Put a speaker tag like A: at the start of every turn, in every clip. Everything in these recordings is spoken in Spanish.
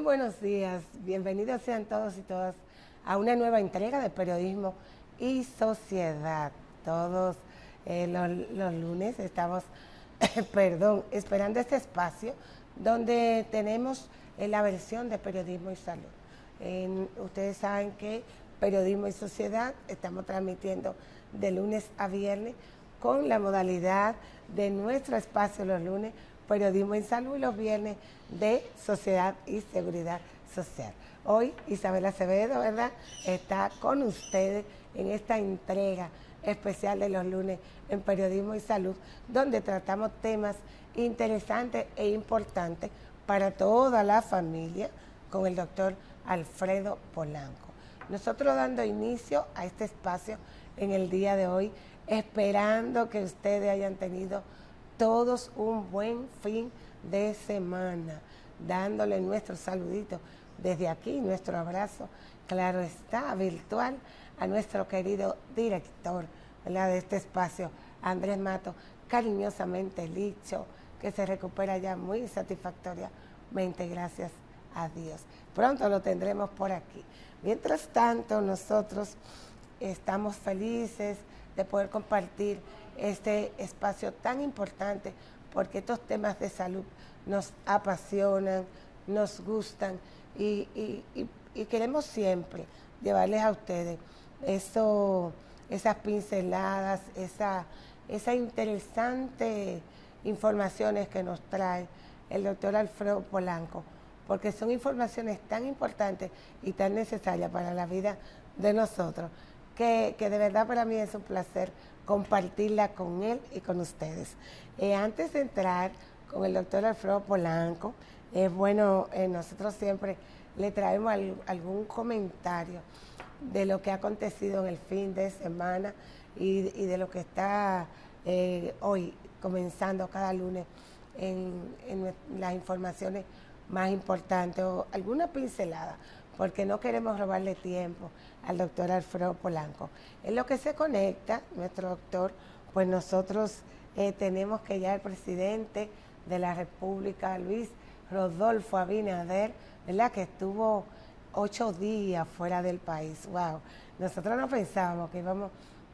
A: buenos días, bienvenidos sean todos y todas a una nueva entrega de Periodismo y Sociedad. Todos los lunes estamos, esperando este espacio donde tenemos la versión de Periodismo y Salud. Ustedes saben que Periodismo y Sociedad estamos transmitiendo de lunes a viernes con la modalidad de nuestro espacio los lunes, Periodismo en Salud, y los viernes de Sociedad y Seguridad Social. Hoy Isabel Acevedo, ¿verdad?, está con ustedes en esta entrega especial de los lunes en Periodismo y Salud, donde tratamos temas interesantes e importantes para toda la familia con el doctor Alfredo Polanco. Nosotros dando inicio a este espacio en el día de hoy, esperando que ustedes hayan tenido todos un buen fin de semana, dándole nuestro saludito desde aquí, nuestro abrazo, claro está, virtual, a nuestro querido director, ¿verdad?, de este espacio, Andrés Mato, cariñosamente Licho, que se recupera ya muy satisfactoriamente, gracias a Dios. Pronto lo tendremos por aquí. Mientras tanto, nosotros estamos felices de poder compartir este espacio tan importante, porque estos temas de salud nos apasionan, nos gustan y queremos siempre llevarles a ustedes esas pinceladas, esa interesante informaciones que nos trae el doctor Alfredo Polanco, porque son informaciones tan importantes y tan necesarias para la vida de nosotros, que de verdad para mí es un placer compartirla con él y con ustedes. Antes de entrar con el doctor Alfredo Polanco, es bueno, nosotros siempre le traemos algún comentario de lo que ha acontecido en el fin de semana y de lo que está hoy comenzando cada lunes en las informaciones más importantes, o alguna pincelada, porque no queremos robarle tiempo al doctor Alfredo Polanco. En lo que se conecta, nuestro doctor, pues nosotros tenemos que ya el presidente de la República, Luis Rodolfo Abinader, ¿verdad?, que estuvo 8 días fuera del país. Wow, nosotros no pensábamos que íbamos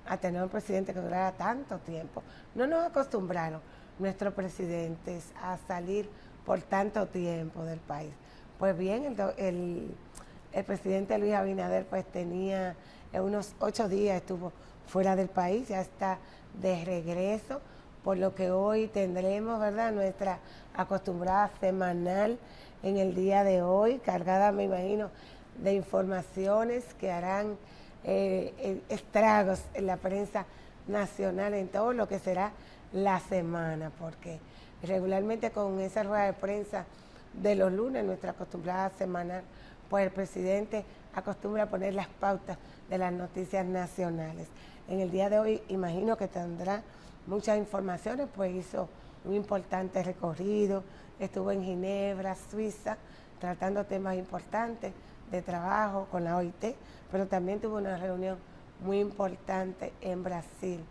A: a tener un presidente que durara tanto tiempo. No nos acostumbraron nuestros presidentes a salir por tanto tiempo del país. Pues bien, el presidente Luis Abinader pues tenía unos 8 días, estuvo fuera del país, ya está de regreso, por lo que hoy tendremos, ¿verdad?, nuestra acostumbrada semanal en el día de hoy, cargada, me imagino, de informaciones que harán estragos en la prensa nacional, en todo lo que será la semana, porque regularmente con esa rueda de prensa de los lunes, nuestra acostumbrada semanal, pues el presidente acostumbra a poner las pautas de las noticias nacionales. En el día de hoy imagino que tendrá muchas informaciones, pues hizo un importante recorrido, estuvo en Ginebra, Suiza, tratando temas importantes de trabajo con la OIT, pero también tuvo una reunión muy importante en Brasil,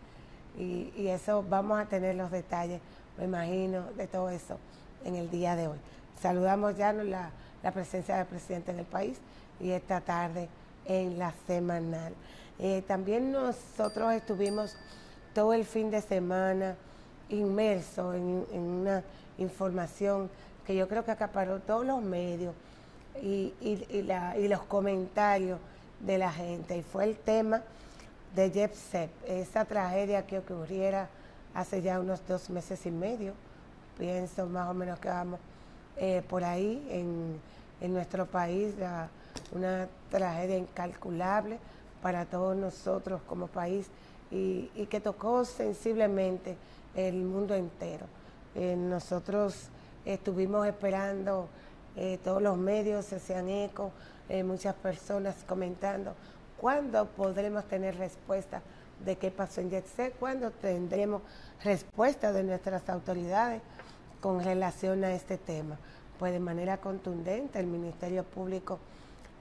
A: y eso vamos a tener los detalles, me imagino, de todo eso en el día de hoy. Saludamos ya la presencia del presidente en el país y esta tarde en la semanal. También nosotros estuvimos todo el fin de semana inmersos en una información que yo creo que acaparó todos los medios y los comentarios de la gente, y fue el tema de Jepsep, esa tragedia que ocurriera hace ya unos 2 meses y medio, pienso más o menos que vamos por ahí en nuestro país, una tragedia incalculable para todos nosotros como país, y que tocó sensiblemente el mundo entero. Nosotros estuvimos esperando, todos los medios se hacían eco, muchas personas comentando cuándo podremos tener respuesta de qué pasó en Jepsep, cuándo tendremos respuesta de nuestras autoridades con relación a este tema. Pues de manera contundente el Ministerio Público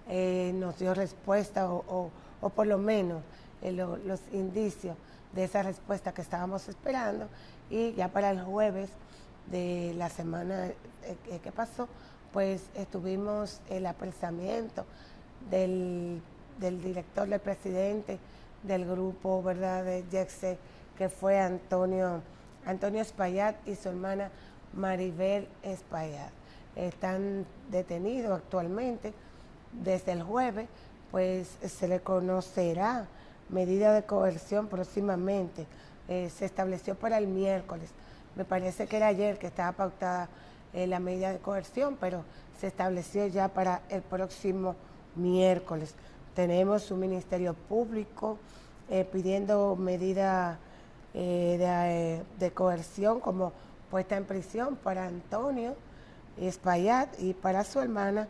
A: nos dio respuesta, o por lo menos los indicios de esa respuesta que estábamos esperando, y ya para el jueves de la semana que pasó, pues tuvimos el apresamiento del director, del presidente del grupo, ¿verdad?, de YECSEC, que fue Antonio Espaillat y su hermana Maribel Espaillat. Están detenidos actualmente. Desde el jueves, pues se le conocerá medida de coerción próximamente. Se estableció para el miércoles. Me parece que era ayer que estaba pautada la medida de coerción, pero se estableció ya para el próximo miércoles. Tenemos un ministerio público pidiendo medida de coerción como puesta en prisión para Antonio Espaillat y para su hermana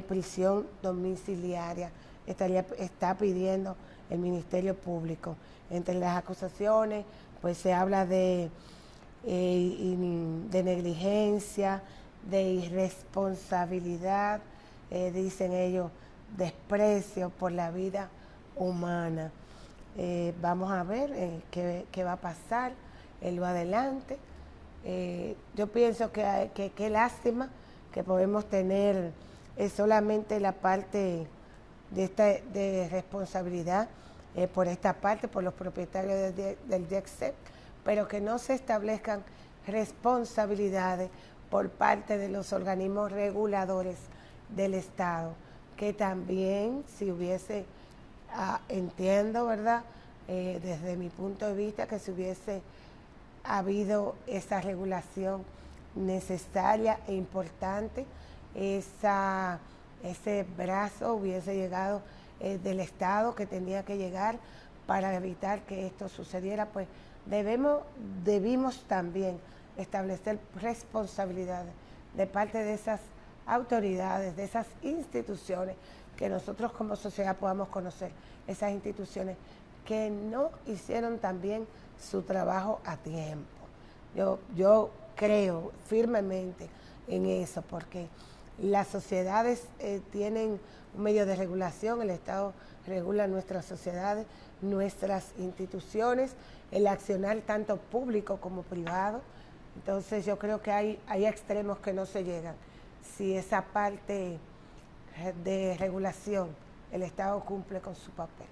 A: prisión domiciliaria. Está pidiendo el Ministerio Público. Entre las acusaciones, pues se habla de negligencia, de irresponsabilidad, dicen ellos, desprecio por la vida humana. Vamos a ver qué va a pasar en lo adelante. Yo pienso que qué lástima que podemos tener solamente la parte de responsabilidad por esta parte, por los propietarios del YECSEC, pero que no se establezcan responsabilidades por parte de los organismos reguladores del Estado, que también si hubiese, entiendo, ¿verdad?, desde mi punto de vista, que si hubiese habido esa regulación necesaria e importante, ese brazo hubiese llegado del Estado que tenía que llegar para evitar que esto sucediera, pues debimos también establecer responsabilidades de parte de esas autoridades, de esas instituciones, que nosotros como sociedad podamos conocer, esas instituciones que no hicieron también su trabajo a tiempo. Yo creo firmemente en eso, porque las sociedades tienen un medio de regulación, el Estado regula nuestras sociedades, nuestras instituciones, el accionar tanto público como privado. Entonces yo creo que hay extremos que no se llegan. Si esa parte de regulación el Estado cumple con su papel.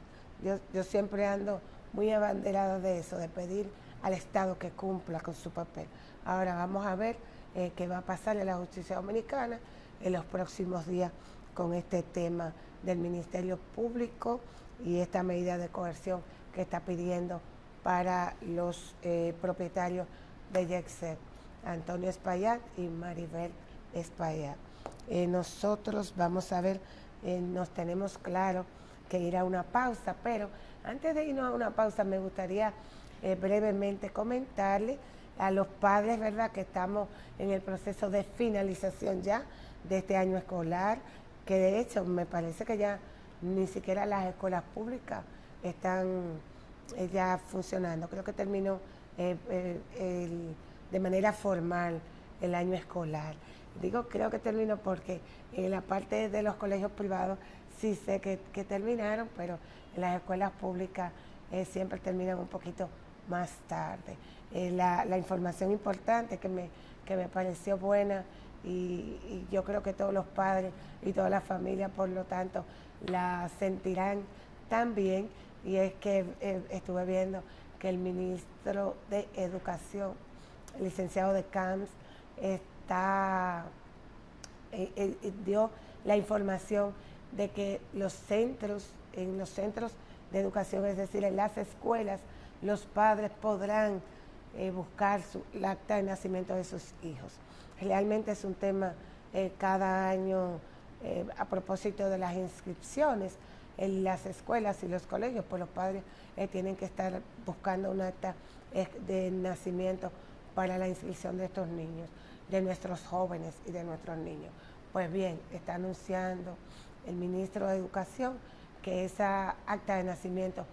A: Yo siempre ando muy abanderada de eso, de pedir al Estado que cumpla con su papel. Ahora vamos a ver qué va a pasar en la justicia dominicana en los próximos días con este tema del Ministerio Público y esta medida de coerción que está pidiendo para los propietarios de YECSEC, Antonio Espaillat y Maribel Espaillat. Nosotros vamos a ver, nos tenemos claro que ir a una pausa, pero antes de irnos a una pausa me gustaría brevemente comentarle a los padres, ¿verdad?, que estamos en el proceso de finalización ya de este año escolar, que de hecho me parece que ya ni siquiera las escuelas públicas están ya funcionando. Creo que terminó de manera formal el año escolar. Digo creo que terminó porque en la parte de los colegios privados sí sé que terminaron, pero en las escuelas públicas siempre terminan un poquito más tarde. La información importante que me pareció buena y yo creo que todos los padres y todas las familias, por lo tanto, la sentirán también, y es que estuve viendo que el ministro de Educación, el licenciado de Camps, dio la información de que en los centros de educación, es decir, en las escuelas, los padres podrán buscar el acta de nacimiento de sus hijos. Realmente es un tema cada año a propósito de las inscripciones en las escuelas y los colegios, pues los padres tienen que estar buscando un acta de nacimiento para la inscripción de estos niños, de nuestros jóvenes y de nuestros niños. Pues bien, está anunciando el ministro de Educación que esa acta de nacimiento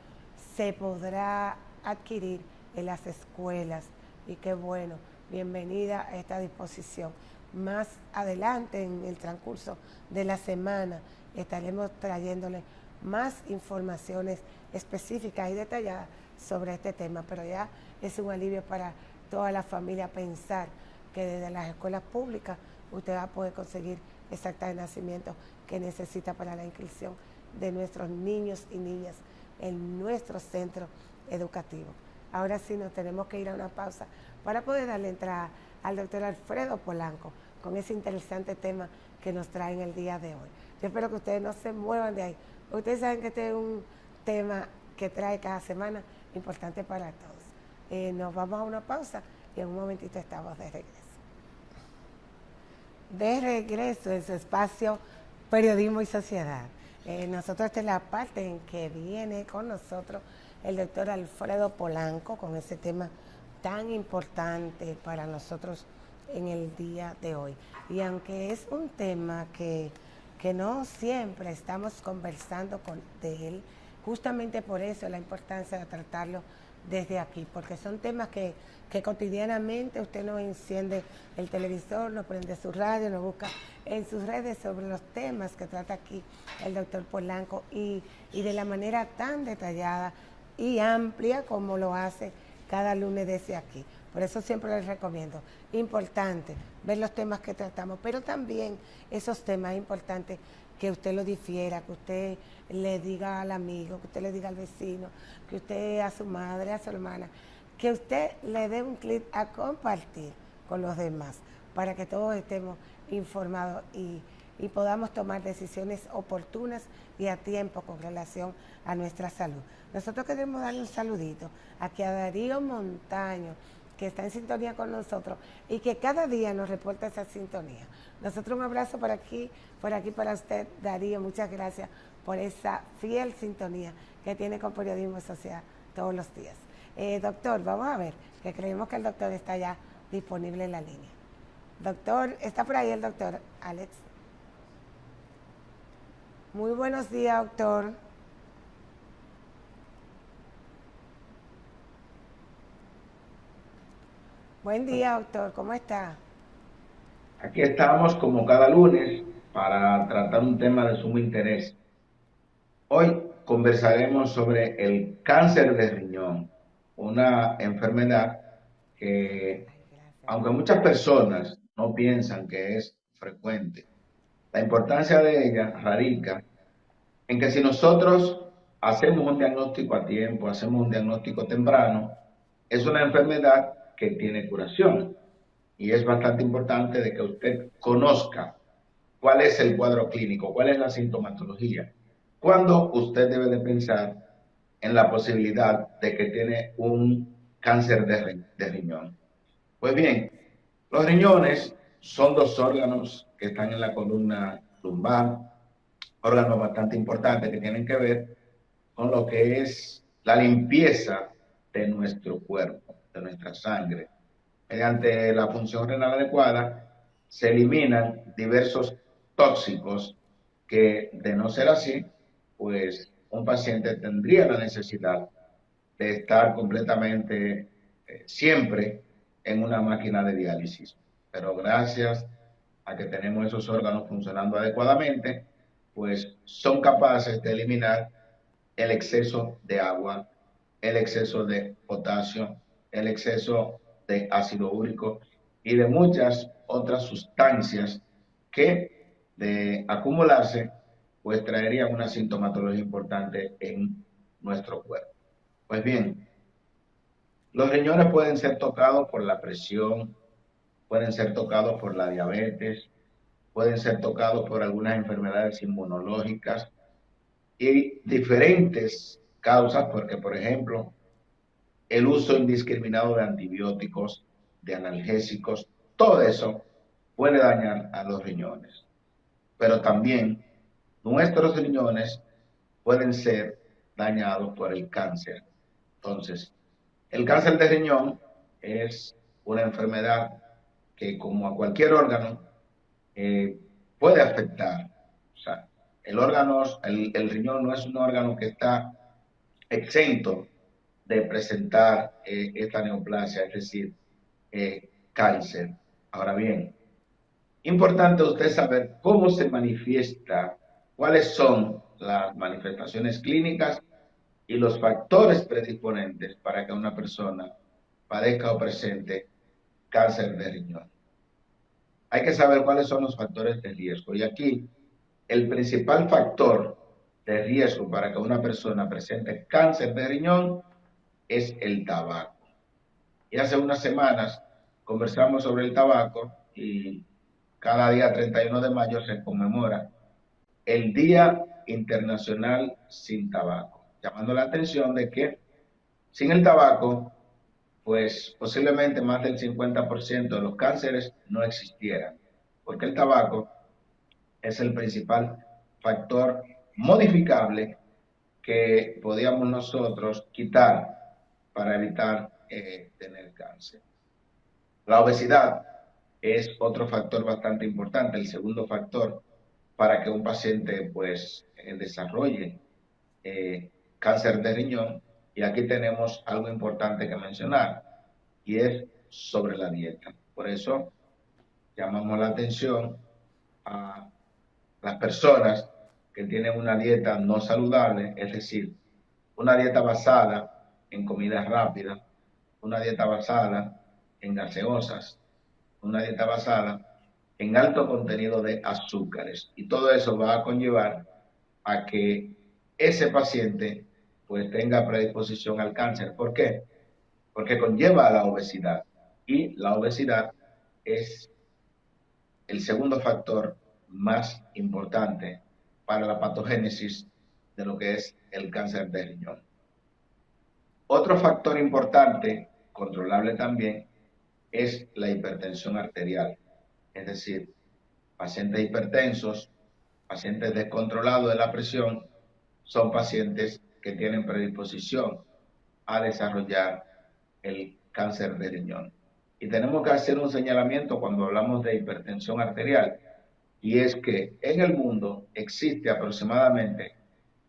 A: se podrá adquirir en las escuelas, y qué bueno, bienvenida a esta disposición. Más adelante en el transcurso de la semana estaremos trayéndole más informaciones específicas y detalladas sobre este tema, pero ya es un alivio para toda la familia pensar que desde las escuelas públicas usted va a poder conseguir esa acta de nacimiento que necesita para la inscripción de nuestros niños y niñas en nuestro centro educativo. Ahora sí nos tenemos que ir a una pausa para poder darle entrada al doctor Alfredo Polanco con ese interesante tema que nos trae en el día de hoy. Yo espero que ustedes no se muevan de ahí. Ustedes saben que este es un tema que trae cada semana importante para todos. Nos vamos a una pausa y en un momentito estamos de regreso. De regreso en su espacio Periodismo y Sociedad. Nosotros esta es la parte en que viene con nosotros el doctor Alfredo Polanco con ese tema tan importante para nosotros en el día de hoy. Y aunque es un tema que no siempre estamos conversando de él, justamente por eso la importancia de tratarlo desde aquí, porque son temas que cotidianamente usted no enciende el televisor, no prende su radio, no busca en sus redes sobre los temas que trata aquí el doctor Polanco y de la manera tan detallada y amplia como lo hace cada lunes desde aquí. Por eso siempre les recomiendo, importante ver los temas que tratamos, pero también esos temas importantes que usted lo difiera, que usted le diga al amigo, que usted le diga al vecino, que usted a su madre, a su hermana, que usted le dé un clic a compartir con los demás para que todos estemos informados y podamos tomar decisiones oportunas y a tiempo con relación a nuestra salud. Nosotros queremos darle un saludito aquí a Darío Montaño, que está en sintonía con nosotros y que cada día nos reporta esa sintonía. Nosotros un abrazo por aquí para usted, Darío. Muchas gracias por esa fiel sintonía que tiene con Periodismo y Sociedad todos los días. Doctor, vamos a ver, que creemos que el doctor está ya disponible en la línea. Doctor, ¿está por ahí el doctor Alex? Muy buenos días, doctor. Buen día, doctor. ¿Cómo está?
B: Aquí estamos como cada lunes para tratar un tema de sumo interés. Hoy conversaremos sobre el cáncer de riñón, una enfermedad que, aunque muchas personas no piensan que es frecuente, la importancia de ella radica en que si nosotros hacemos un diagnóstico a tiempo, hacemos un diagnóstico temprano, es una enfermedad que tiene curación. Y es bastante importante de que usted conozca cuál es el cuadro clínico, cuál es la sintomatología, cuándo usted debe de pensar en la posibilidad de que tiene un cáncer de riñón. Pues bien, los riñones son dos órganos que están en la columna lumbar, órganos bastante importantes que tienen que ver con lo que es la limpieza de nuestro cuerpo, de nuestra sangre. Mediante la función renal adecuada, se eliminan diversos tóxicos que, de no ser así, pues un paciente tendría la necesidad de estar completamente siempre en una máquina de diálisis. Pero gracias a que tenemos esos órganos funcionando adecuadamente, pues son capaces de eliminar el exceso de agua, el exceso de potasio, el exceso de ácido úrico y de muchas otras sustancias que de acumularse pues traerían una sintomatología importante en nuestro cuerpo. Pues bien, los riñones pueden ser tocados por la presión, pueden ser tocados por la diabetes, pueden ser tocados por algunas enfermedades inmunológicas y diferentes causas, porque por ejemplo, el uso indiscriminado de antibióticos, de analgésicos, todo eso puede dañar a los riñones. Pero también nuestros riñones pueden ser dañados por el cáncer. Entonces, el cáncer de riñón es una enfermedad que, como a cualquier órgano, eh, puede afectar. O sea, el riñón no es un órgano que está exento de presentar esta neoplasia, es decir, cáncer. Ahora bien, importante usted saber cómo se manifiesta, cuáles son las manifestaciones clínicas y los factores predisponentes para que una persona padezca o presente cáncer de riñón. hay que saber cuáles son los factores de riesgo. Y aquí, el principal factor de riesgo para que una persona presente cáncer de riñón es el tabaco. Y hace unas semanas conversamos sobre el tabaco y cada día 31 de mayo se conmemora el Día Internacional sin Tabaco, llamando la atención de que sin el tabaco, pues posiblemente más del 50% de los cánceres no existieran, porque el tabaco es el principal factor modificable que podíamos nosotros quitar para evitar tener cáncer. La obesidad es otro factor bastante importante, el segundo factor para que un paciente pues desarrolle cáncer de riñón. Y aquí tenemos algo importante que mencionar y es sobre la dieta. Por eso llamamos la atención a las personas que tienen una dieta no saludable, es decir, una dieta basada en comida rápida, una dieta basada en gaseosas, una dieta basada en alto contenido de azúcares. Y todo eso va a conllevar a que ese paciente pues tenga predisposición al cáncer. ¿Por qué? Porque conlleva a la obesidad. Y la obesidad es el segundo factor más importante para la patogénesis de lo que es el cáncer de riñón. Otro factor importante, controlable también, es la hipertensión arterial. Es decir, pacientes hipertensos, pacientes descontrolados de la presión, son pacientes que tienen predisposición a desarrollar el cáncer de riñón. Y tenemos que hacer un señalamiento cuando hablamos de hipertensión arterial, y es que en el mundo existe aproximadamente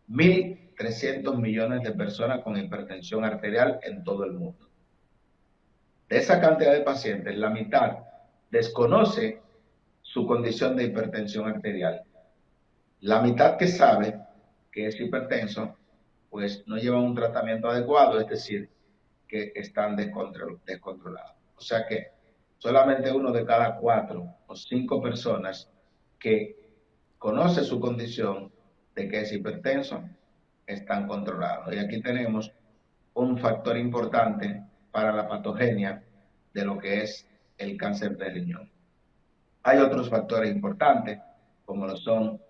B: 1.300 millones de personas con hipertensión arterial en todo el mundo. De esa cantidad de pacientes, la mitad desconoce su condición de hipertensión arterial. La mitad que sabe que es hipertenso, pues no llevan un tratamiento adecuado, es decir, que están descontrolados. O sea que solamente uno de cada 4 o 5 personas que conoce su condición de que es hipertenso están controlados. Y aquí tenemos un factor importante para la patogenia de lo que es el cáncer de riñón. Hay otros factores importantes, como lo son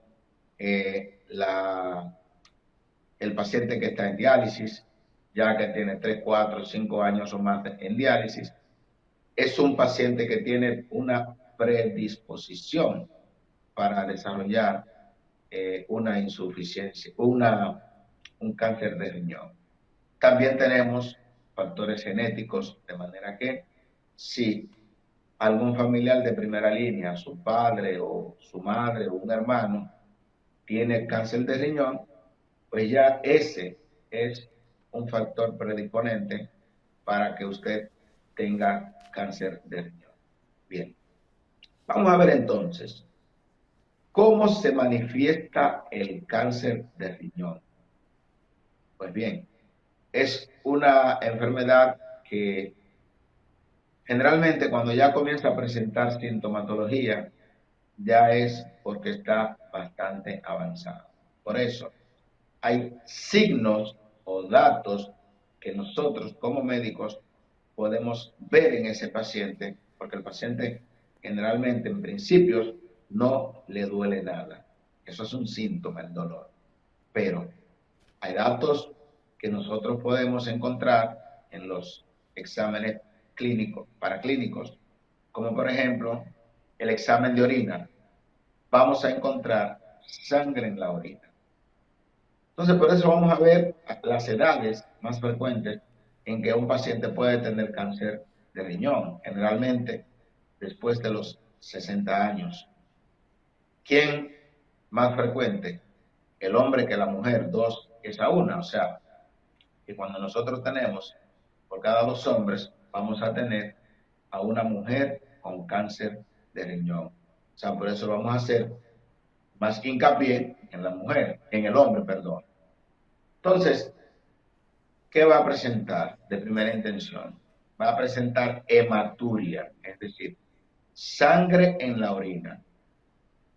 B: el paciente que está en diálisis, ya que tiene 3, 4, 5 años o más en diálisis, es un paciente que tiene una predisposición para desarrollar una insuficiencia, un cáncer de riñón. También tenemos factores genéticos, de manera que si algún familiar de primera línea, su padre o su madre o un hermano, tiene cáncer de riñón, pues ya ese es un factor predisponente para que usted tenga cáncer de riñón. Bien, vamos a ver entonces cómo se manifiesta el cáncer de riñón. Pues bien, es una enfermedad que generalmente cuando ya comienza a presentar sintomatología, ya es porque está bastante avanzado. Por eso, hay signos o datos que nosotros como médicos podemos ver en ese paciente, porque el paciente generalmente en principios no le duele nada. Eso es un síntoma, el dolor. Pero hay datos que nosotros podemos encontrar en los exámenes clínicos, paraclínicos, como por ejemplo el examen de orina. Vamos a encontrar sangre en la orina. Entonces, por eso vamos a ver las edades más frecuentes en que un paciente puede tener cáncer de riñón, generalmente después de los 60 años. ¿Quién más frecuente? El hombre que la mujer, 2 es a 1, o sea, que cuando nosotros tenemos, por cada 2 hombres, vamos a tener a una mujer con cáncer de riñón. O sea, por eso vamos a hacer más hincapié en la mujer, en el hombre, perdón. Entonces, ¿qué va a presentar de primera intención? Va a presentar hematuria, es decir, sangre en la orina.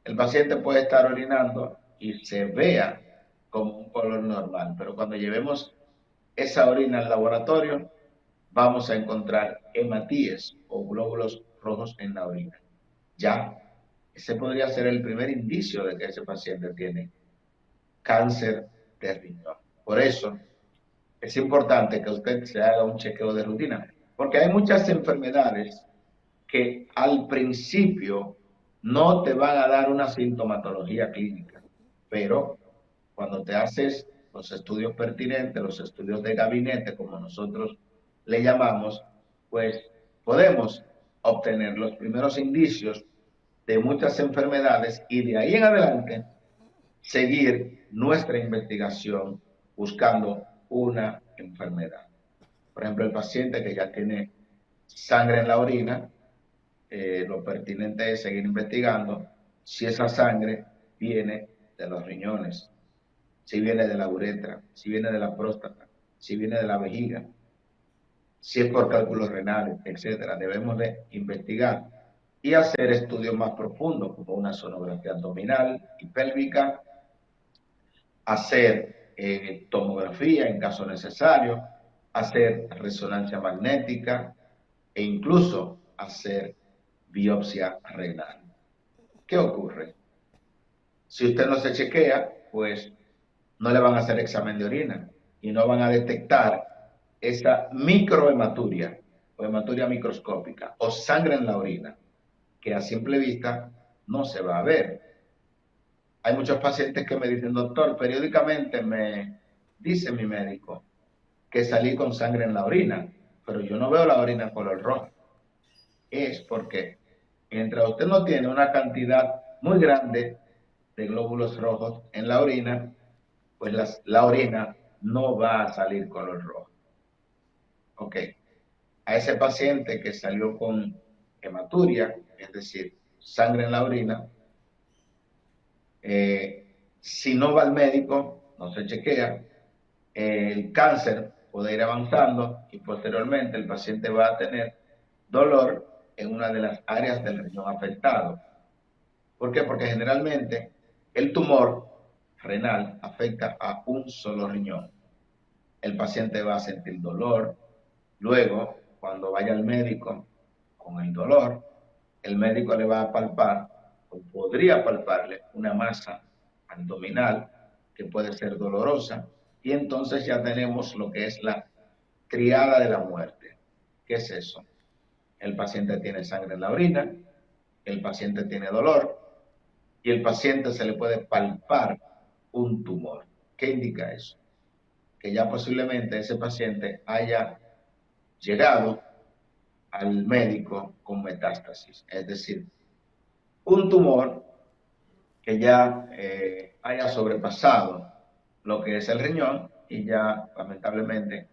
B: El paciente puede estar orinando y se vea como un color normal, pero cuando llevemos esa orina al laboratorio, vamos a encontrar hematíes o glóbulos rojos en la orina. Ya, ese podría ser el primer indicio de que ese paciente tiene cáncer de riñón. Por eso es importante que usted se haga un chequeo de rutina, porque hay muchas enfermedades que al principio no te van a dar una sintomatología clínica, pero cuando te haces los estudios pertinentes, los estudios de gabinete, como nosotros le llamamos, pues podemos obtener los primeros indicios de muchas enfermedades y de ahí en adelante seguir nuestra investigación buscando una enfermedad. Por ejemplo, el paciente que ya tiene sangre en la orina, lo pertinente es seguir investigando si esa sangre viene de los riñones, si viene de la uretra, si viene de la próstata, si viene de la vejiga, si es por cálculos renales, etcétera. Debemos de investigar y hacer estudios más profundos, como una sonografía abdominal y pélvica, hacer tomografía en caso necesario, hacer resonancia magnética e incluso hacer biopsia renal. ¿Qué ocurre? Si usted no se chequea, pues no le van a hacer examen de orina y no van a detectar esa microhematuria o hematuria microscópica o sangre en la orina, que a simple vista no se va a ver. Hay muchos pacientes que me dicen, doctor, periódicamente me dice mi médico que salí con sangre en la orina, pero yo no veo la orina color rojo. Es porque mientras usted no tiene una cantidad muy grande de glóbulos rojos en la orina, pues la orina no va a salir color rojo. Ok, a ese paciente que salió con hematuria, es decir, sangre en la orina, si no va al médico, no se chequea, el cáncer puede ir avanzando y posteriormente el paciente va a tener dolor en una de las áreas del riñón afectado. ¿Por qué? Porque generalmente el tumor renal afecta a un solo riñón. El paciente va a sentir dolor. Luego, cuando vaya al médico con el dolor, el médico le va a palpar o podría palparle una masa abdominal que puede ser dolorosa y entonces ya tenemos lo que es la triada de la muerte. ¿Qué es eso? El paciente tiene sangre en la orina, el paciente tiene dolor y el paciente se le puede palpar un tumor. ¿Qué indica eso? Que ya posiblemente ese paciente haya llegado al médico con metástasis, es decir, un tumor que ya haya sobrepasado lo que es el riñón y ya lamentablemente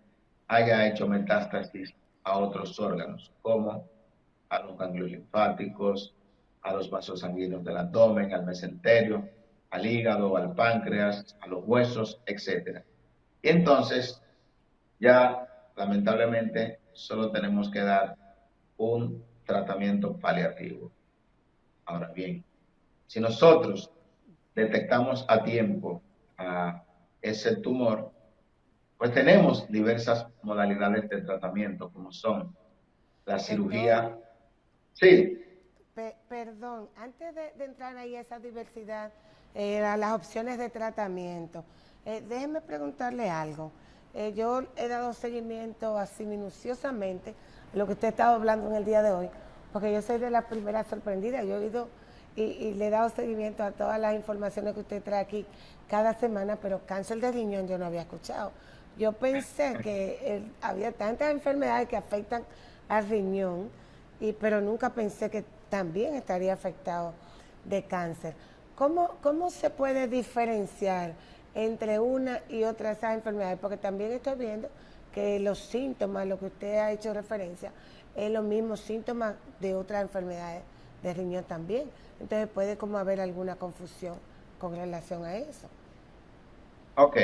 B: haya hecho metástasis a otros órganos, como a los ganglios linfáticos, a los vasos sanguíneos del abdomen, al mesenterio, al hígado, al páncreas, a los huesos, etc. Y entonces ya lamentablemente solo tenemos que dar un tratamiento paliativo. Ahora bien, si nosotros detectamos a tiempo a ese tumor, pues tenemos diversas modalidades de tratamiento, como son la
A: Perdón,
B: cirugía. Sí,
A: perdón, antes de entrar ahí a esa diversidad, las opciones de tratamiento, déjeme preguntarle algo. Yo he dado seguimiento así minuciosamente a lo que usted estaba hablando en el día de hoy, porque yo soy de las primeras sorprendidas. Yo he ido y le he dado seguimiento a todas las informaciones que usted trae aquí cada semana, pero cáncer de riñón yo no había escuchado. Yo pensé que había tantas enfermedades que afectan al riñón, pero nunca pensé que también estaría afectado de cáncer. ¿Cómo se puede diferenciar entre una y otra de esas enfermedades? Porque también estoy viendo que los síntomas, lo que usted ha hecho referencia, es los mismos síntomas de otras enfermedades de riñón también. Entonces puede como haber alguna confusión con relación a eso.
B: ok.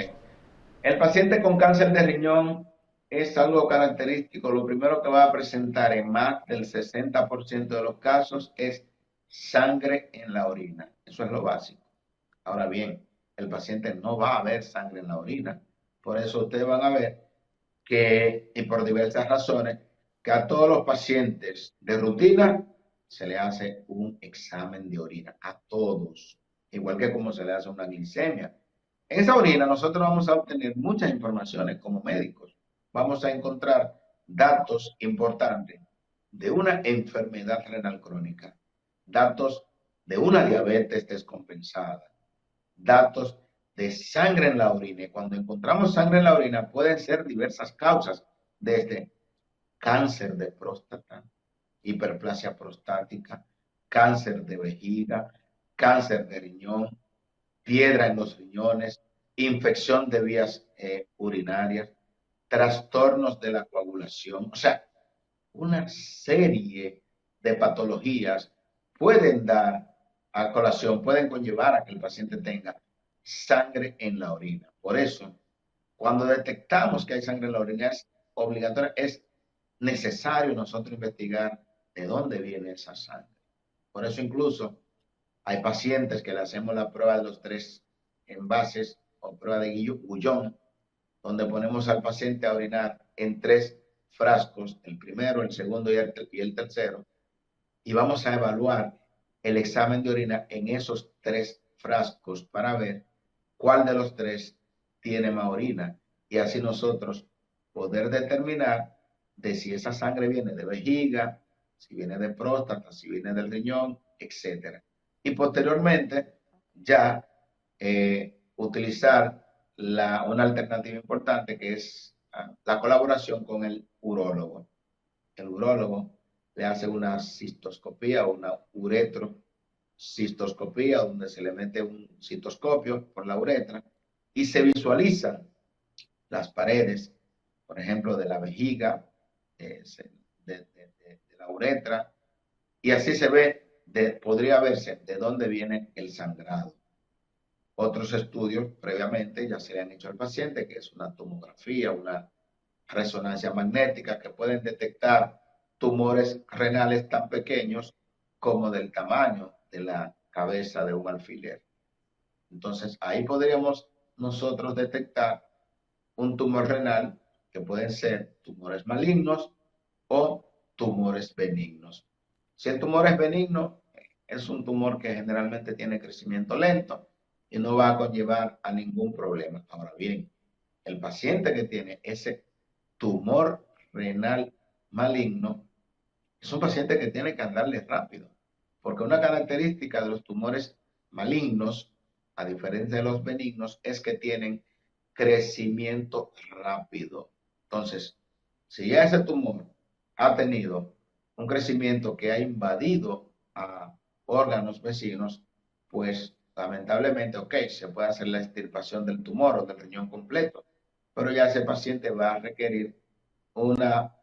B: El paciente con cáncer de riñón es algo característico. Lo primero que va a presentar en más del 60% de los casos es sangre en la orina. Eso es lo básico. Ahora bien, el paciente no va a ver sangre en la orina. Por eso ustedes van a ver que, y por diversas razones, que a todos los pacientes de rutina se le hace un examen de orina, a todos, igual que como se le hace una glicemia. En esa orina nosotros vamos a obtener muchas informaciones como médicos. Vamos a encontrar datos importantes de una enfermedad renal crónica, datos de una diabetes descompensada, datos de sangre en la orina. Y cuando encontramos sangre en la orina pueden ser diversas causas, desde cáncer de próstata, hiperplasia prostática, cáncer de vejiga, cáncer de riñón, piedra en los riñones, infección de vías urinarias, trastornos de la coagulación, o sea, una serie de patologías pueden dar a colación, pueden conllevar a que el paciente tenga sangre en la orina. Por eso, cuando detectamos que hay sangre en la orina, es obligatorio, es necesario nosotros investigar de dónde viene esa sangre. Por eso incluso hay pacientes que le hacemos la prueba de los 3 envases o prueba de Gullón, donde ponemos al paciente a orinar en 3 frascos, el primero, el segundo y el tercero, y vamos a evaluar el examen de orina en esos 3 frascos para ver cuál de los 3 tiene más orina y así nosotros poder determinar de si esa sangre viene de vejiga, si viene de próstata, si viene del riñón, etc. Y posteriormente ya utilizar una alternativa importante que es la colaboración con el urólogo. El urólogo le hace una cistoscopía o una uretrocistoscopía, donde se le mete un citoscopio por la uretra y se visualizan las paredes, por ejemplo, de la vejiga, de la uretra, y así se ve, podría verse de dónde viene el sangrado. Otros estudios previamente ya se le han hecho al paciente, que es una tomografía, una resonancia magnética, que pueden detectar tumores renales tan pequeños como del tamaño de la cabeza de un alfiler. Entonces, ahí podríamos nosotros detectar un tumor renal que pueden ser tumores malignos o tumores benignos. Si el tumor es benigno, es un tumor que generalmente tiene crecimiento lento y no va a conllevar a ningún problema. Ahora bien, el paciente que tiene ese tumor renal maligno es un paciente que tiene que andarle rápido, porque una característica de los tumores malignos, a diferencia de los benignos, es que tienen crecimiento rápido. Entonces, si ya ese tumor ha tenido un crecimiento que ha invadido a órganos vecinos, pues lamentablemente, ok, se puede hacer la extirpación del tumor o del riñón completo, pero ya ese paciente va a requerir una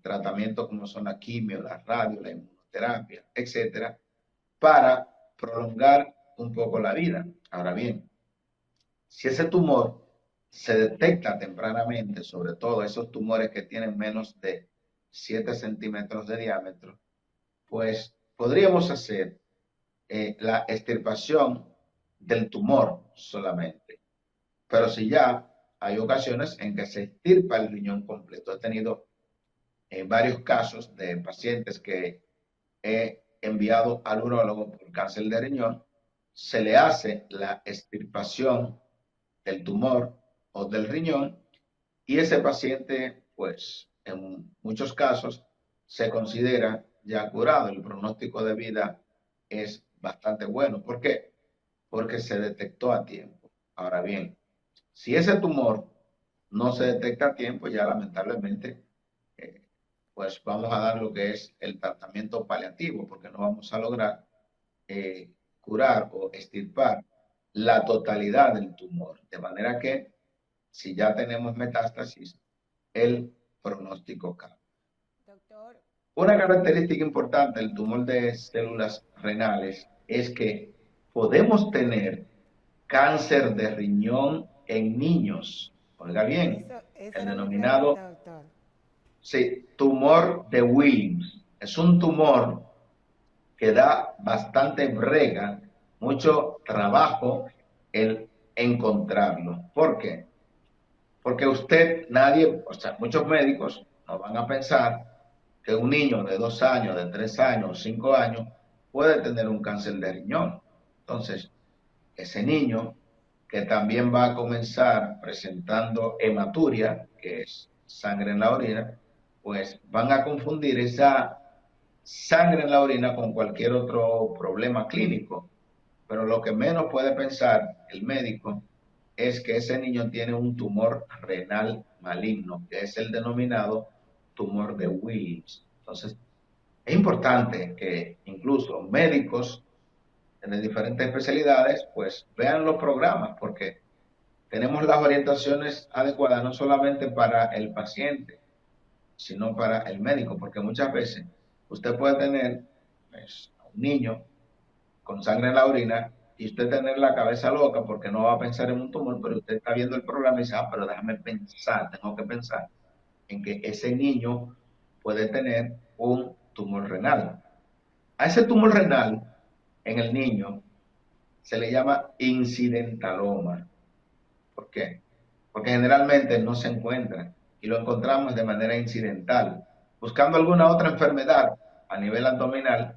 B: tratamiento como son la quimio, la radio, la inmunoterapia, etcétera, para prolongar un poco la vida. Ahora bien, si ese tumor se detecta tempranamente, sobre todo esos tumores que tienen menos de 7 centímetros de diámetro, pues podríamos hacer la extirpación del tumor solamente. Pero si ya hay ocasiones en que se extirpa el riñón completo. He tenido varios casos de pacientes que he enviado al urólogo por cáncer de riñón, se le hace la extirpación del tumor o del riñón y ese paciente, pues en muchos casos, se considera ya curado. El pronóstico de vida es bastante bueno. ¿Por qué? Porque se detectó a tiempo. Ahora bien, si ese tumor no se detecta a tiempo, ya lamentablemente eh, pues vamos a dar lo que es el tratamiento paliativo, porque no vamos a lograr curar o extirpar la totalidad del tumor. De manera que si ya tenemos metástasis, el pronóstico cambia.
A: Doctor,
B: Una característica importante del tumor de células renales es que podemos tener cáncer de riñón en niños. Oiga bien,
A: Esa
B: el
A: era mi
B: denominado,
A: pregunta, doctor.
B: sí, tumor de Wilms. Es un tumor que da bastante brega, mucho trabajo el encontrarlo. ¿Por qué? Porque nadie, o sea, muchos médicos no van a pensar que un niño de 2 años, de 3 años, 5 años, puede tener un cáncer de riñón. Entonces, ese niño que también va a comenzar presentando hematuria, que es sangre en la orina, pues van a confundir esa sangre en la orina con cualquier otro problema clínico. Pero lo que menos puede pensar el médico es que ese niño tiene un tumor renal maligno, que es el denominado tumor de Wilms. Entonces, es importante que incluso médicos de diferentes especialidades, pues vean los programas, porque tenemos las orientaciones adecuadas no solamente para el paciente, sino para el médico, porque muchas veces usted puede tener pues, un niño con sangre en la orina y usted tener la cabeza loca porque no va a pensar en un tumor, pero usted está viendo el programa y dice, pero déjame pensar, tengo que pensar en que ese niño puede tener un tumor renal. A ese tumor renal en el niño se le llama incidentaloma. ¿Por qué? Porque generalmente no se encuentra y lo encontramos de manera incidental. Buscando alguna otra enfermedad a nivel abdominal,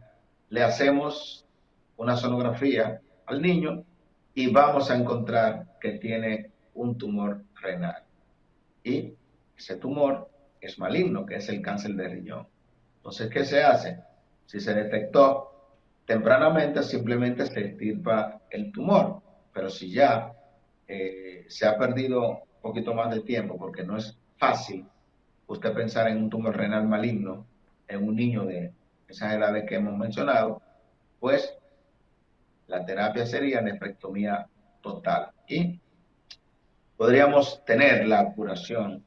B: le hacemos una sonografía al niño y vamos a encontrar que tiene un tumor renal. Y ese tumor es maligno, que es el cáncer de riñón. Entonces, ¿qué se hace? Si se detectó tempranamente, simplemente se extirpa el tumor. Pero si ya se ha perdido un poquito más de tiempo, porque no es fácil usted pensar en un tumor renal maligno en un niño de esas edades que hemos mencionado, pues la terapia sería nefrectomía total. Y podríamos tener la curación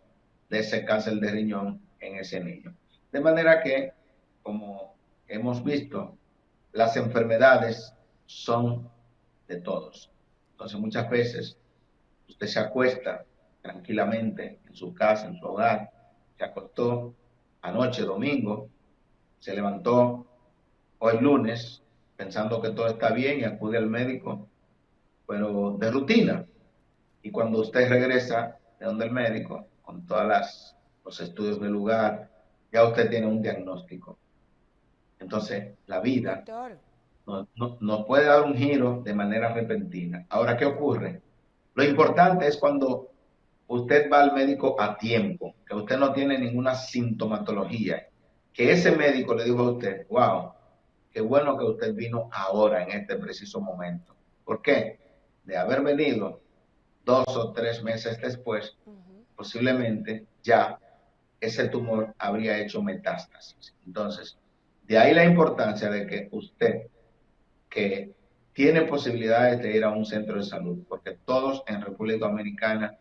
B: de ese cáncer de riñón en ese niño. De manera que, como hemos visto, las enfermedades son de todos. Entonces, muchas veces usted se acuesta tranquilamente en su casa, en su hogar, se acostó anoche, domingo, se levantó hoy lunes pensando que todo está bien y acude al médico, pero de rutina. Y cuando usted regresa de donde el médico, con todos los estudios del lugar, ya usted tiene un diagnóstico. Entonces, la vida
A: Doctor,
B: nos puede dar un giro de manera repentina. Ahora, ¿qué ocurre? Lo importante es cuando usted va al médico a tiempo, que usted no tiene ninguna sintomatología, que ese médico le dijo a usted, wow, qué bueno que usted vino ahora, en este preciso momento. ¿Por qué? De haber venido 2 o 3 meses después, posiblemente ya ese tumor habría hecho metástasis. Entonces, de ahí la importancia de que usted, que tiene posibilidades de ir a un centro de salud, porque todos en República Dominicana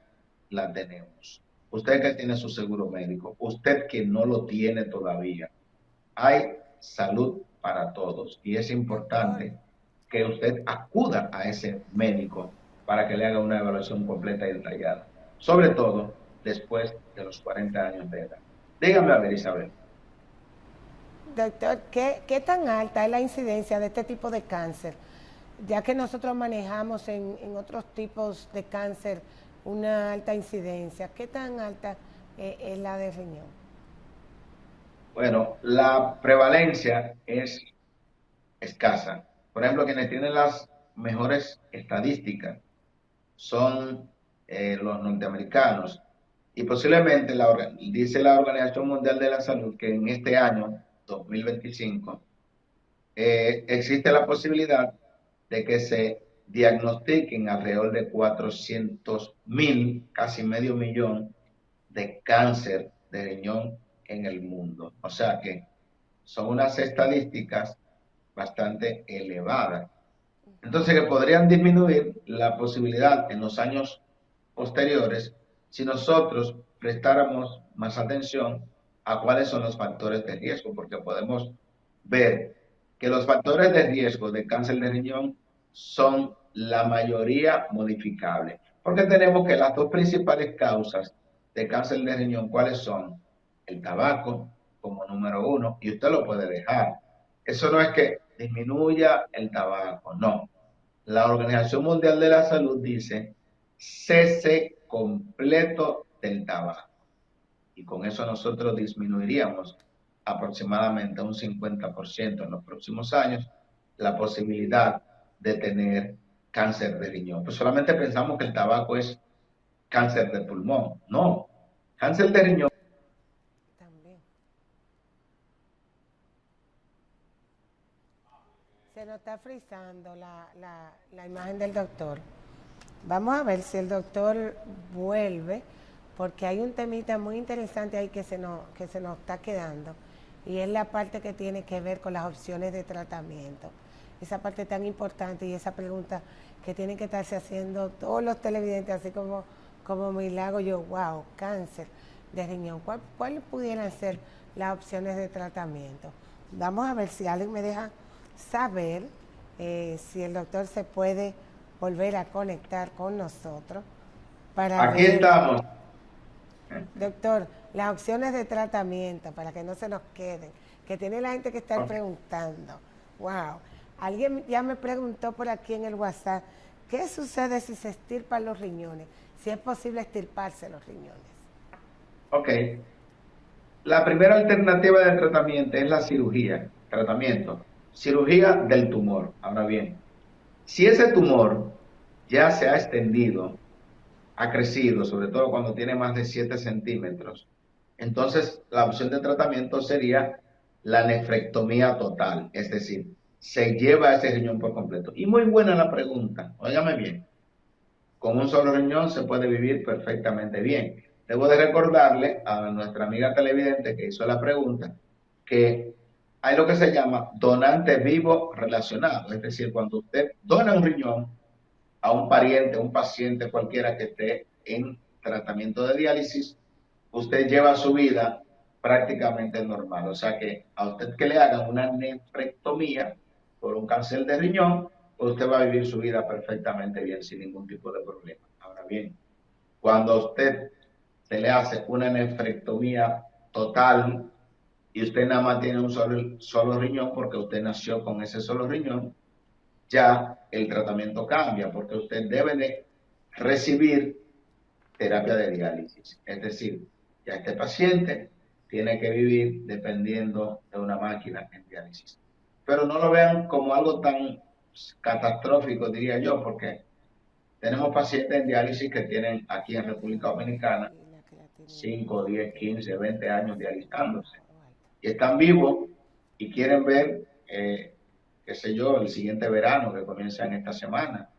B: la tenemos. Usted que tiene su seguro médico, usted que no lo tiene todavía, hay salud para todos y es
A: doctor,
B: importante que usted acuda a ese médico para que le haga una evaluación completa y detallada, sobre todo después de los 40 años de edad. Dígame a ver, Isabel.
A: doctor, ¿qué tan alta es la incidencia de este tipo de cáncer? Ya que nosotros manejamos en otros tipos de cáncer una alta incidencia, ¿qué tan alta es la de riñón?
B: Bueno, la prevalencia es escasa. Por ejemplo, quienes tienen las mejores estadísticas son los norteamericanos. Y posiblemente, dice la Organización Mundial de la Salud, que en este año, 2025, existe la posibilidad de que se diagnostiquen alrededor de 400.000, casi medio millón, de cáncer de riñón en el mundo. O sea que son unas estadísticas bastante elevadas. Entonces, que podrían disminuir la posibilidad en los años posteriores si nosotros prestáramos más atención a cuáles son los factores de riesgo, porque podemos ver que los factores de riesgo de cáncer de riñón son la mayoría modificables. Porque tenemos que las dos principales causas de cáncer de riñón, ¿cuáles son? El tabaco como número uno, y usted lo puede dejar. Eso no es que disminuya el tabaco, no. La Organización Mundial de la Salud dice cese completo del tabaco. Y con eso nosotros disminuiríamos aproximadamente un 50% en los próximos años la posibilidad de tener cáncer de riñón. Pues solamente pensamos que el tabaco es cáncer de pulmón. No, cáncer de riñón.
A: También. Se nos está frizando la imagen del doctor. Vamos a ver si el doctor vuelve, porque hay un temita muy interesante ahí que se nos está quedando, y es la parte que tiene que ver con las opciones de tratamiento. Esa parte tan importante y esa pregunta que tienen que estarse haciendo todos los televidentes, así como Milagro, yo, wow, cáncer de riñón. ¿Cuáles pudieran ser las opciones de tratamiento? Vamos a ver si alguien me deja saber si el doctor se puede volver a conectar con nosotros para
B: Aquí
A: ver,
B: estamos.
A: doctor, las opciones de tratamiento para que no se nos queden, que tiene la gente que estar
B: Okay.
A: preguntando. Wow, alguien ya me preguntó por aquí en el WhatsApp, ¿qué sucede si se estirpan los riñones? Si es posible estirparse los riñones.
B: Ok. La primera alternativa de tratamiento es la cirugía. Tratamiento. Cirugía del tumor. Ahora bien, si ese tumor ya se ha extendido, ha crecido, sobre todo cuando tiene más de 7 centímetros, entonces la opción de tratamiento sería la nefrectomía total, es decir, se lleva ese riñón por completo. Y muy buena la pregunta, óigame bien, con un solo riñón se puede vivir perfectamente bien. Debo de recordarle a nuestra amiga televidente que hizo la pregunta que hay lo que se llama donante vivo relacionado, es decir, cuando usted dona un riñón a un pariente, un paciente cualquiera que esté en tratamiento de diálisis, usted lleva su vida prácticamente normal. O sea que a usted que le hagan una nefrectomía por un cáncer de riñón, usted va a vivir su vida perfectamente bien, sin ningún tipo de problema. Ahora bien, cuando a usted se le hace una nefrectomía total y usted nada más tiene un solo riñón porque usted nació con ese solo riñón, ya el tratamiento cambia porque usted debe de recibir terapia de diálisis. Es decir, ya este paciente tiene que vivir dependiendo de una máquina en diálisis. Pero no lo vean como algo tan catastrófico, diría yo, porque tenemos pacientes en diálisis que tienen aquí en República Dominicana
A: Y la creatinina
B: 5, 10, 15, 20 años
A: baja
B: dializándose.
A: o alta.
B: Y están vivos y quieren ver, qué sé yo, el siguiente verano que comienza en esta semana.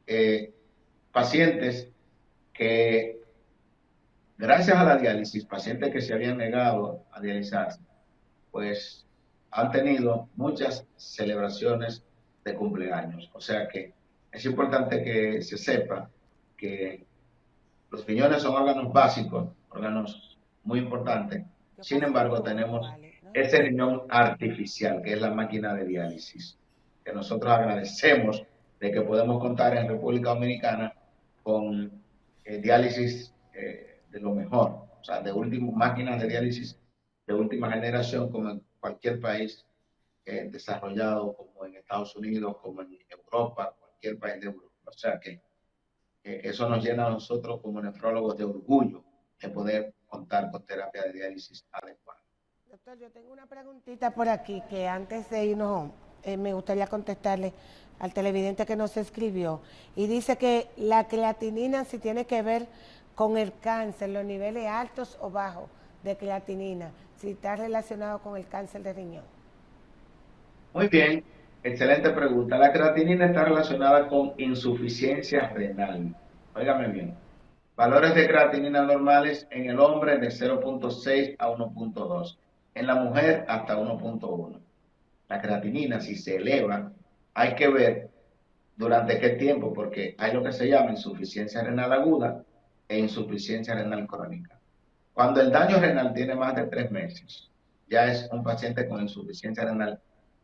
B: Eh, Pacientes que, gracias a la diálisis, pacientes que se habían negado a dializarse, pues han tenido muchas celebraciones de cumpleaños. O sea que es importante que se sepa que los riñones son órganos básicos, órganos muy importantes.
A: Yo
B: Sin
A: casi
B: embargo,
A: vivo
B: tenemos
A: igual, ¿no?
B: ese riñón artificial, que es la máquina de diálisis, que nosotros agradecemos de que podemos contar en República Dominicana con diálisis de lo mejor, o sea, de último, máquinas de diálisis de última generación, como en cualquier país desarrollado, como en Estados Unidos, como en Europa, cualquier país de Europa. O sea que eso nos llena a nosotros como nefrólogos de orgullo de poder contar con terapia de diálisis adecuada.
A: Doctor, yo tengo una preguntita por aquí que antes de irnos me gustaría contestarle al televidente que nos escribió. Y dice que la creatinina si tiene que ver con el cáncer, los niveles altos o bajos de creatinina, si está relacionado con el cáncer de riñón.
B: Muy bien, excelente pregunta. La creatinina está relacionada con insuficiencia renal. Óigame bien. Valores de creatinina normales en el hombre de 0,6 a 1,2. En la mujer hasta 1,1. La creatinina, si se eleva, hay que ver durante qué tiempo, porque hay lo que se llama insuficiencia renal aguda e insuficiencia renal crónica. Cuando el daño renal tiene más de 3 meses, ya es un paciente con insuficiencia renal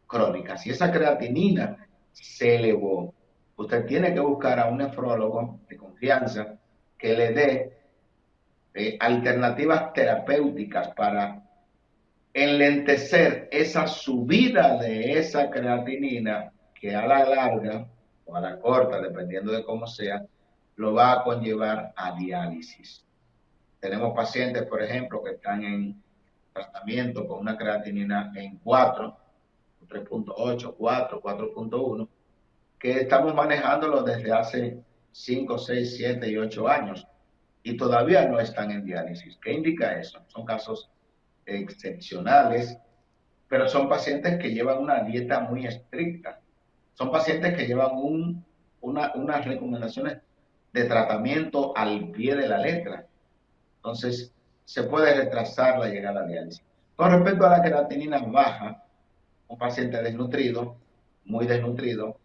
B: crónica. Si esa creatinina se elevó, usted tiene que buscar a un nefrólogo de confianza, que le dé alternativas terapéuticas para enlentecer esa subida de esa creatinina que a la larga o a la corta, dependiendo de cómo sea, lo va a conllevar a diálisis. Tenemos pacientes, por ejemplo, que están en tratamiento con una creatinina en 4, 3.8, 4, 4.1, que estamos manejándolo desde hace 5, 6, 7 y 8 años y todavía no están en diálisis. ¿Qué indica eso? Son casos excepcionales, pero son pacientes que llevan una dieta muy estricta. Son pacientes que llevan unas recomendaciones de tratamiento al pie de la letra. Entonces, se puede retrasar la llegada a diálisis. Con respecto a la creatinina baja, un paciente desnutrido, muy desnutrido,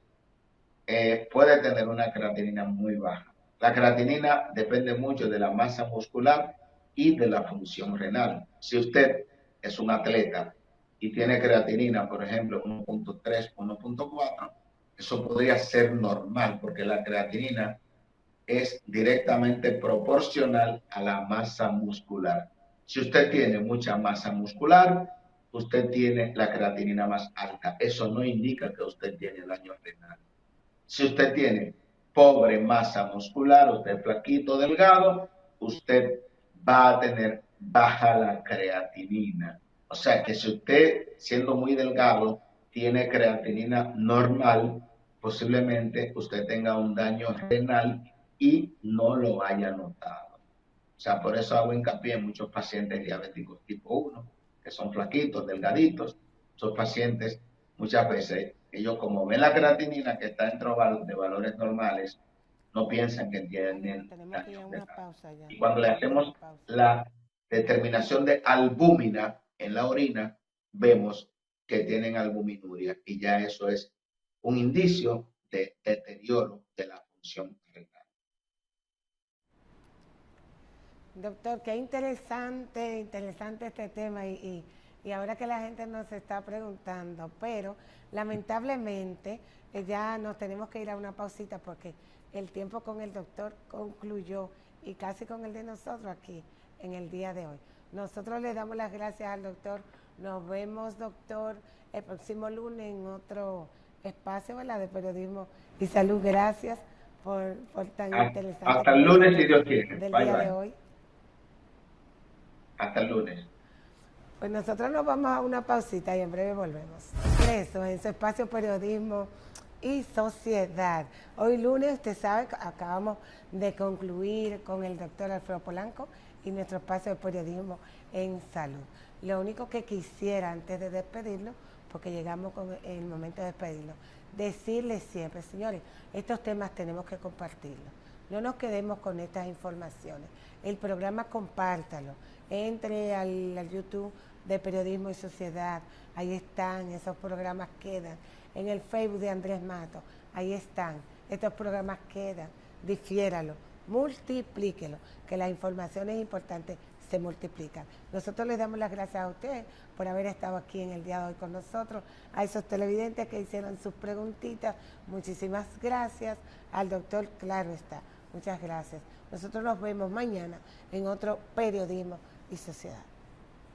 B: puede tener una creatinina muy baja. La creatinina depende mucho de la masa muscular y de la función renal. Si usted es un atleta y tiene creatinina, por ejemplo, 1.3, 1.4, eso podría ser normal porque la creatinina es directamente proporcional a la masa muscular. Si usted tiene mucha masa muscular, usted tiene la creatinina más alta. Eso no indica que usted tiene daño renal. Si usted tiene pobre masa muscular, usted es flaquito, delgado, usted va a tener baja la creatinina. O sea que si usted, siendo muy delgado, tiene creatinina normal, posiblemente usted tenga un daño renal y no lo haya notado. O sea, por eso hago hincapié en muchos pacientes diabéticos tipo 1, que son flaquitos, delgaditos. Esos pacientes muchas veces, ellos como ven la creatinina que está dentro de valores normales, no piensan que tienen
A: tenemos que ir a
B: daño
A: una
B: renal.
A: pausa ya.
B: Y cuando le hacemos la determinación de albúmina en la orina, vemos que tienen albuminuria y ya eso es un indicio de deterioro de la función renal.
A: Doctor, qué interesante, interesante este tema y ahora que la gente nos está preguntando, pero lamentablemente ya nos tenemos que ir a una pausita porque el tiempo con el doctor concluyó y casi con el de nosotros aquí en el día de hoy. Nosotros le damos las gracias al doctor. Nos vemos, doctor, el próximo lunes en otro espacio, ¿verdad?, de periodismo y salud. Gracias por tan interesante
B: Hasta el lunes, si Dios
A: conversación
B: quiere.
A: del
B: Bye,
A: día de
B: bye.
A: hoy.
B: Hasta el lunes.
A: Pues nosotros nos vamos a una pausita y en breve volvemos. Eso, en su espacio periodismo y sociedad. Hoy lunes, usted sabe, acabamos de concluir con el doctor Alfredo Polanco y nuestro espacio de periodismo en salud. Lo único que quisiera antes de despedirlo, porque llegamos con el momento de despedirlo, decirles siempre, señores, estos temas tenemos que compartirlos. No nos quedemos con estas informaciones. El programa compártalo. Entre al YouTube de Periodismo y Sociedad. Ahí están, esos programas quedan. En el Facebook de Andrés Mato, ahí están. Estos programas quedan. Difiéralo, multiplíquelo, que las informaciones importantes se multiplican. Nosotros les damos las gracias a ustedes por haber estado aquí en el día de hoy con nosotros, a esos televidentes que hicieron sus preguntitas. Muchísimas gracias. Al doctor, claro está. Muchas gracias. Nosotros nos vemos mañana en otro Periodismo y Sociedad.